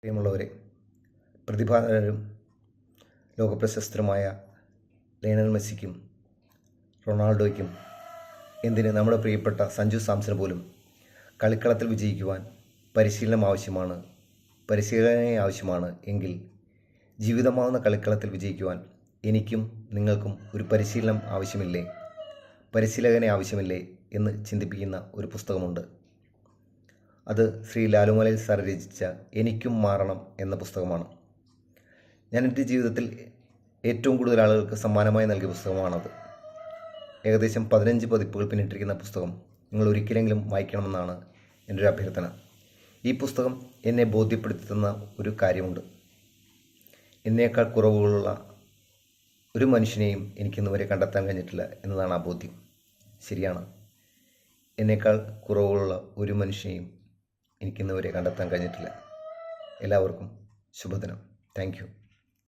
പ്രിയമുള്ളവരെ, പ്രതിഭാധനരും ലോകപ്രശസ്തരുമായ ലയണൽ മെസ്സിക്കും റൊണാൾഡോയ്ക്കും എന്തിന് നമ്മുടെ പ്രിയപ്പെട്ട സഞ്ജു സാംസൺ പോലും കളിക്കളത്തിൽ വിജയിക്കുവാൻ പരിശീലനയെ ആവശ്യമാണ് എങ്കിൽ ജീവിതമാകുന്ന കളിക്കളത്തിൽ വിജയിക്കുവാൻ എനിക്കും നിങ്ങൾക്കും ഒരു പരിശീലകനെ ആവശ്യമില്ലേ എന്ന് ചിന്തിപ്പിക്കുന്ന ഒരു പുസ്തകമുണ്ട്. അത് ശ്രീ ലാലുമലയിൽ സാർ രചിച്ച എനിക്കും മാറണം എന്ന പുസ്തകമാണ്. ഞാൻ എൻ്റെ ജീവിതത്തിൽ ഏറ്റവും കൂടുതൽ ആളുകൾക്ക് സമ്മാനമായി നൽകിയ പുസ്തകമാണത്. ഏകദേശം 15 പതിപ്പുകൾ പിന്നിട്ടിരിക്കുന്ന പുസ്തകം നിങ്ങൾ ഒരിക്കലെങ്കിലും വായിക്കണമെന്നാണ് എൻ്റെ ഒരു അഭ്യർത്ഥന. ഈ പുസ്തകം എന്നെ ബോധ്യപ്പെടുത്തി തന്ന ഒരു കാര്യമുണ്ട്. എന്നേക്കാൾ കുറവുകളുള്ള ഒരു മനുഷ്യനെയും എനിക്കിന്നുവരെ കണ്ടെത്താൻ കഴിഞ്ഞിട്ടില്ല എന്നതാണ് ആ ബോധ്യം. ശരിയാണ്, എന്നേക്കാൾ കുറവുകളുള്ള ഒരു മനുഷ്യനെയും എനിക്കിന്നുവരെ കണ്ടെത്താൻ കഴിഞ്ഞിട്ടില്ല. എല്ലാവർക്കും ശുഭദിനം. Thank you.